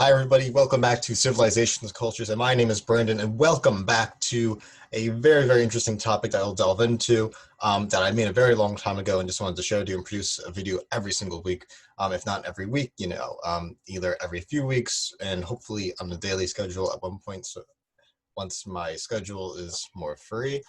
Hi, everybody. Welcome back to Civilizations, Cultures, and my name is Brandon, and welcome back to a very, very interesting topic that I'll delve into that I made a very long time ago and just wanted to show you and produce a video every single week, if not every week, either every few weeks and hopefully on a daily schedule at one point. So once my schedule is more free,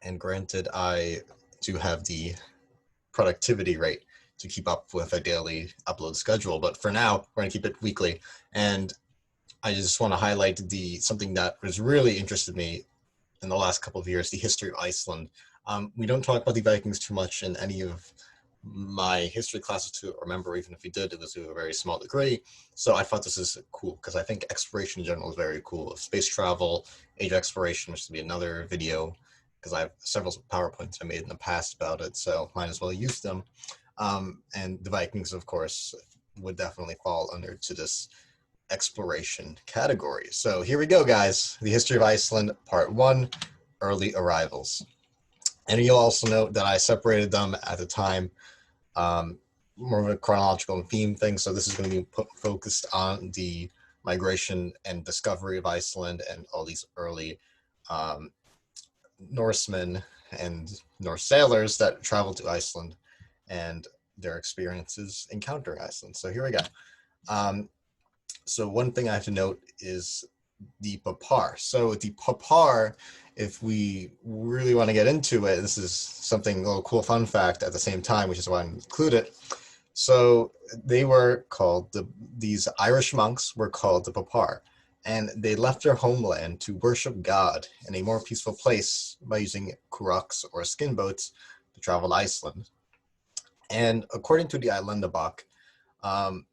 and granted, I do have the productivity rate to keep up with a daily upload schedule. But for now, we're gonna keep it weekly. And I just want to highlight something that has really interested me in the last couple of years, the history of Iceland. We don't talk about the Vikings too much in any of my history classes to remember, even if we did, it was to a very small degree. So I thought this is cool because I think exploration in general is very cool. Space travel, age exploration, which will be another video because I have several PowerPoints I made in the past about it, so might as well use them. And the Vikings, of course, would definitely fall under to this exploration category. So here we go, guys. The history of Iceland, part 1, early arrivals. And you'll also note that I separated them at the time, more of a chronological theme thing. So this is going to be focused on the migration and discovery of Iceland and all these early Norsemen and Norse sailors that traveled to Iceland and their experiences encountering Iceland. So here we go. So one thing I have to note is the Papar. So the Papar, if we really want to get into it, this is something, a little cool fun fact at the same time, which is why I include it. So they were called, these Irish monks were called the Papar, and they left their homeland to worship God in a more peaceful place by using currachs or skin boats to travel to Iceland. And according to the Icelandic, the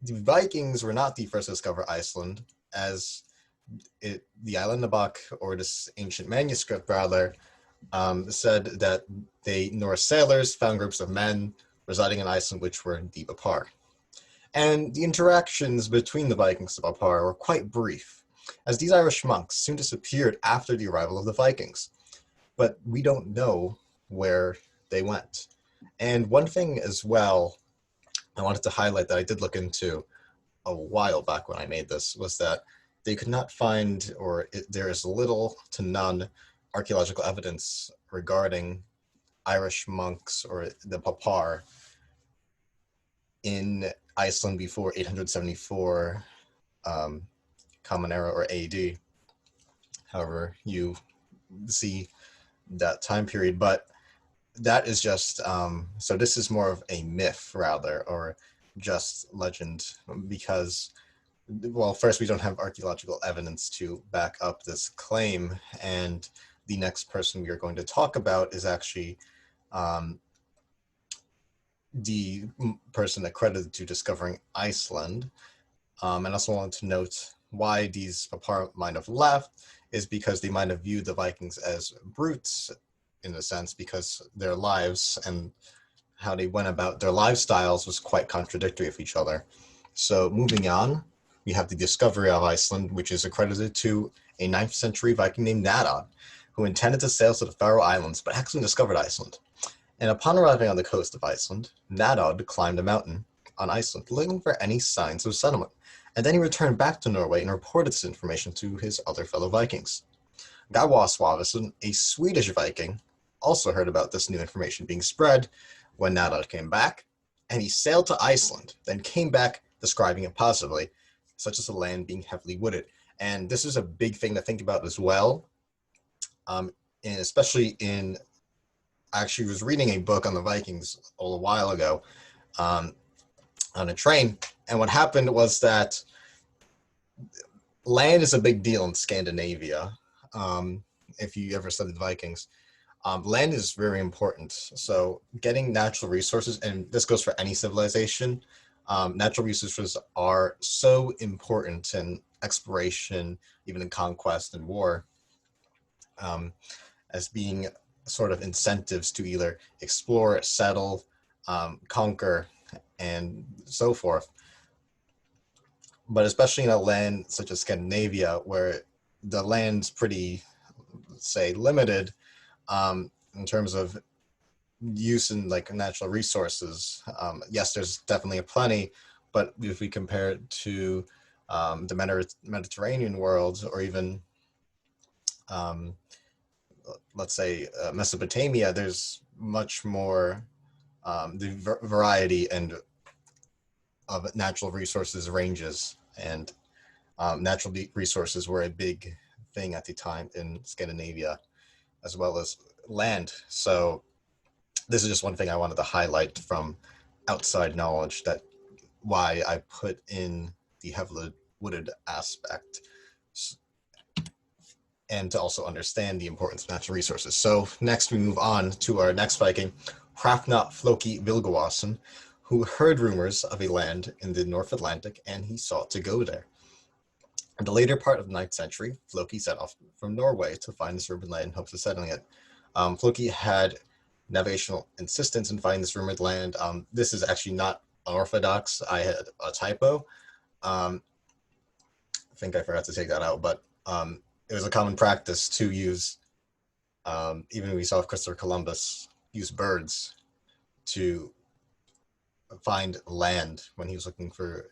Vikings were not the first to discover Iceland, as the Icelandic, or this ancient manuscript rather, said that Norse sailors found groups of men residing in Iceland, which were the Papar. And the interactions between the Vikings and the Papar were quite brief, as these Irish monks soon disappeared after the arrival of the Vikings. But we don't know where they went. And one thing as well I wanted to highlight that I did look into a while back when I made this was that they could not find, there is little to none archaeological evidence regarding Irish monks or the Papar in Iceland before 874 Common Era or AD. However you see that time period, but that is just, so this is more of a myth rather, or just legend, because, well, first, we don't have archaeological evidence to back up this claim, and the next person we are going to talk about is actually the person accredited to discovering Iceland. And I also wanted to note why these Papar might have left is because they might have viewed the Vikings as brutes, in a sense, because their lives and how they went about their lifestyles was quite contradictory of each other. So moving on, we have the discovery of Iceland, which is accredited to a 9th century Viking named Nadod, who intended to sail to the Faroe Islands, but actually discovered Iceland. And upon arriving on the coast of Iceland, Nadod climbed a mountain on Iceland, looking for any signs of settlement. And then he returned back to Norway and reported this information to his other fellow Vikings. Gaiwa Swaveson, a Swedish Viking, also heard about this new information being spread when Nadod came back, and he sailed to Iceland, then came back describing it positively, such as the land being heavily wooded. And this is a big thing to think about as well, and especially I actually was reading a book on the Vikings a while ago on a train, and what happened was that land is a big deal in Scandinavia. If you ever studied the Vikings, land is very important. So getting natural resources, and this goes for any civilization, natural resources are so important in exploration, even in conquest and war, as being sort of incentives to either explore, settle, conquer, and so forth. But especially in a land such as Scandinavia, where the land's pretty, say, limited in terms of use in like natural resources. Yes, there's definitely a plenty, but if we compare it to the Mediterranean world, or even um, let's say Mesopotamia, there's much more the variety and of natural resources ranges, and natural resources were a big thing at the time in Scandinavia, as well as land. So this is just one thing I wanted to highlight from outside knowledge, that why I put in the heavily wooded aspect, and to also understand the importance of natural resources. So next we move on to our next Viking, Hrafna Floki Vilgoason, who heard rumors of a land in the North Atlantic, and he sought to go there. In the later part of the 9th century, Floki set off from Norway to find this rumored land in hopes of settling it. Floki had navigational insistence in finding this rumored land. This is actually not orthodox. I had a typo. I think I forgot to take that out, but it was a common practice to use, even we saw Christopher Columbus use birds to find land when he was looking for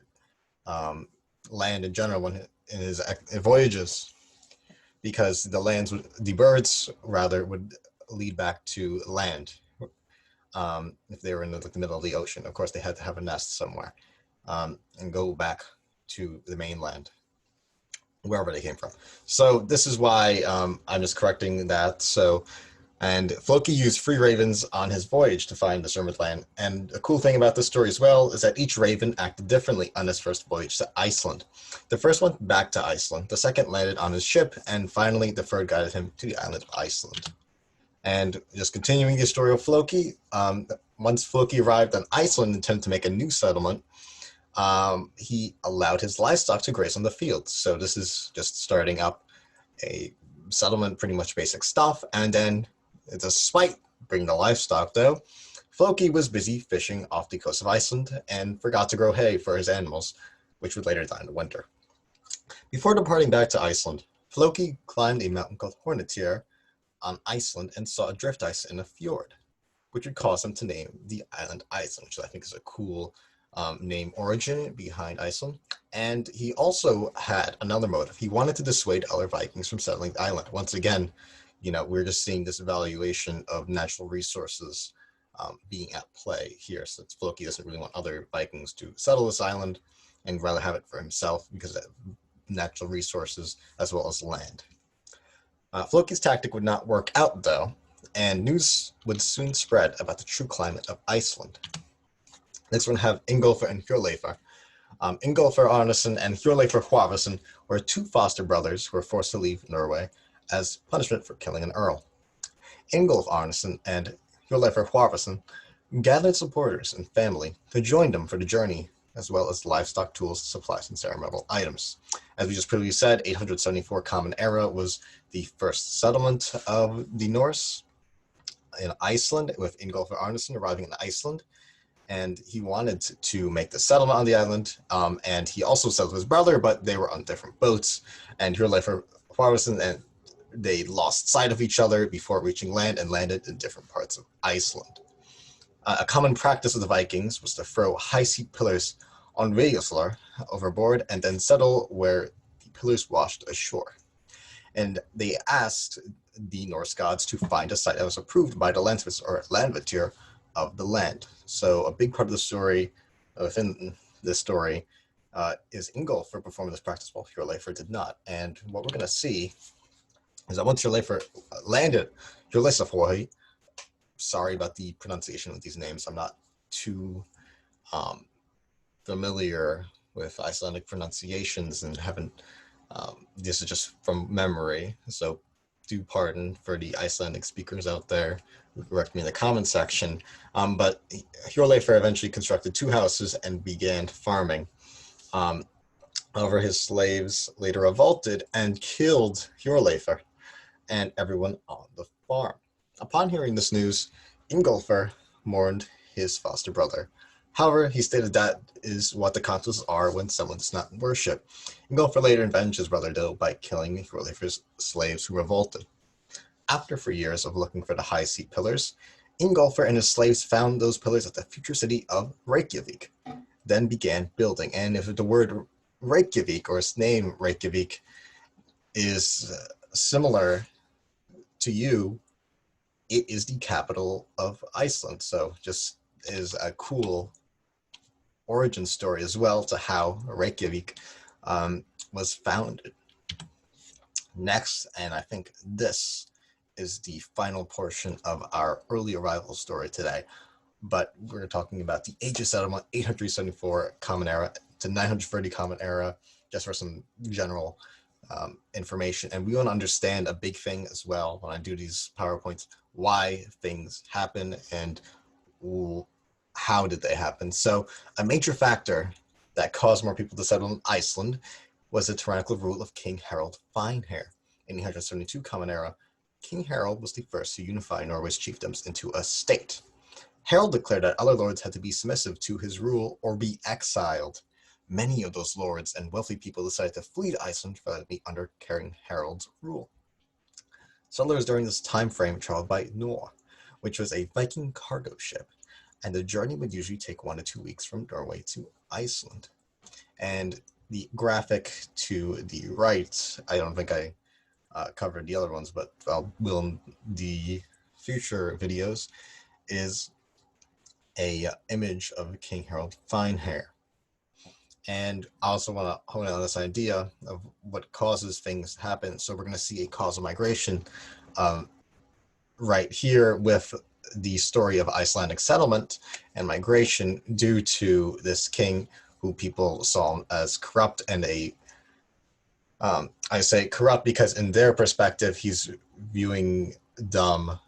land in general in his voyages, because the birds rather would lead back to land. If they were in the middle of the ocean, of course they had to have a nest somewhere, and go back to the mainland, wherever they came from. So this is why I'm just correcting that. So, and Floki used 3 ravens on his voyage to find the rumored land. And a cool thing about this story as well is that each raven acted differently on his first voyage to Iceland. The first went back to Iceland, the second landed on his ship, and finally the third guided him to the island of Iceland. And just continuing the story of Floki, once Floki arrived on Iceland and intended to make a new settlement, he allowed his livestock to graze on the fields. So this is just starting up a settlement, pretty much basic stuff. And then, despite bringing the livestock though, Floki was busy fishing off the coast of Iceland and forgot to grow hay for his animals, which would later die in the winter. Before departing back to Iceland, Floki climbed a mountain called Hornetier on Iceland and saw drift ice in a fjord, which would cause him to name the island Iceland, which I think is a cool name origin behind Iceland. And he also had another motive. He wanted to dissuade other Vikings from settling the island. Once again, we're just seeing this evaluation of natural resources being at play here, since Floki doesn't really want other Vikings to settle this island and rather have it for himself because of natural resources as well as land. Floki's tactic would not work out though, and news would soon spread about the true climate of Iceland. Next one have Ingolfr and Hjörleifr. Ingolfr Arneson and Hjörleifr Hvarfason were 2 foster brothers who were forced to leave Norway as punishment for killing an earl. Ingolf Arneson and Hjörleifr Hvarfason gathered supporters and family to join them for the journey, as well as livestock, tools, supplies, and ceremonial items. As we just previously said, 874 Common Era was the first settlement of the Norse in Iceland, with Ingolfr Arneson arriving in Iceland. And he wanted to make the settlement on the island, and he also settled with his brother, but they were on different boats. And Hjörleifr Hvarfason, and they lost sight of each other before reaching land and landed in different parts of Iceland. A common practice of the Vikings was to throw high seat pillars on Reykjavik overboard and then settle where the pillars washed ashore. And they asked the Norse gods to find a site that was approved by the Landsvits or Landvittir of the land. So a big part of the story within this story is Ingolfr performed this practice while Hjörleifr did not. And what we're going to see is that once Hjörleifr landed, Hjörleifr, sorry about the pronunciation of these names, I'm not too familiar with Icelandic pronunciations and haven't, this is just from memory, so do pardon for the Icelandic speakers out there. Correct me in the comment section. But Hjörleifr eventually constructed 2 houses and began farming. However, his slaves later revolted and killed Hjörleifr and everyone on the farm. Upon hearing this news, Ingolfr mourned his foster brother. However, he stated that is what the consequences are when someone does not worship. Ingolfr later avenged his brother though by killing Hjörleifr's slaves who revolted. After 3 years of looking for the high seat pillars, Ingolfr and his slaves found those pillars at the future city of Reykjavik. then began building. And if the word Reykjavik, or its name Reykjavik, is similar to you, it is the capital of Iceland. So just is a cool origin story as well to how Reykjavik was founded. Next, and I think this is the final portion of our early arrival story today, but we're talking about the age of settlement, 874 Common Era to 930 Common Era, just for some general information. And we want to understand a big thing as well when I do these PowerPoints, why things happen and how did they happen. So a major factor that caused more people to settle in Iceland was the tyrannical rule of King Harald Finehair. In the 872 Common Era, King Harald was the first to unify Norway's chiefdoms into a state. Harald declared that other lords had to be submissive to his rule or be exiled. Many of those lords and wealthy people decided to flee to Iceland rather than be under King Harald's rule. Settlers during this time frame traveled by MEuH, which was a Viking cargo ship, and the journey would usually take 1 to 2 weeks from Norway to Iceland. And the graphic to the right, I don't think I covered the other ones, but I will in the future videos, is a image of King Harald Finehair. And I also want to hone in on this idea of what causes things to happen. So we're going to see a causal migration right here with the story of Icelandic settlement and migration due to this king who people saw as corrupt, and I say corrupt because in their perspective, he's viewing them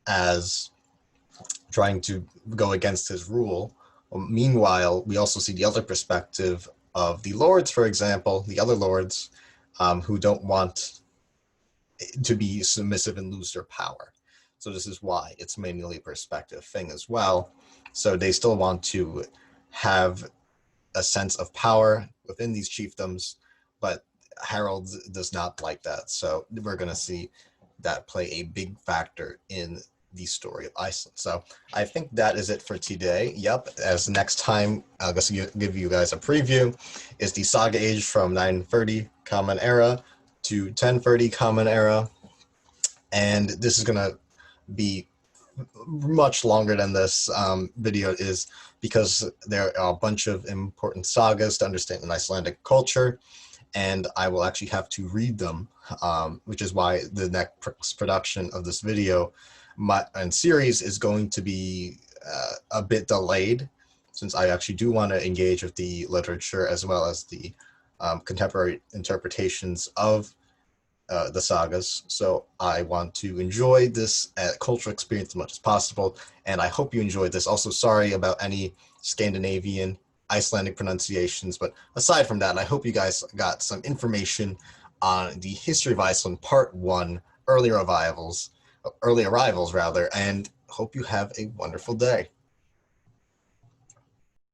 as trying to go against his rule. Meanwhile, we also see the other perspective of the lords, for example, the other lords who don't want to be submissive and lose their power. So this is why it's mainly a perspective thing as well. So they still want to have a sense of power within these chiefdoms, but Harald does not like that. So we're going to see that play a big factor in the story of Iceland. So I think that is it for today. Yep, as next time, I'll just give you guys a preview, is the Saga Age from 930 Common Era to 1030 Common Era. And this is going to be much longer than this video is, because there are a bunch of important sagas to understand an Icelandic culture, and I will actually have to read them, which is why the next production of this video and series is going to be a bit delayed, since I actually do want to engage with the literature as well as the contemporary interpretations of the sagas. So I want to enjoy this cultural experience as much as possible, and I hope you enjoyed this. Also, sorry about any Scandinavian, Icelandic pronunciations, but aside from that, I hope you guys got some information on the history of Iceland, part 1, early arrivals rather, and hope you have a wonderful day.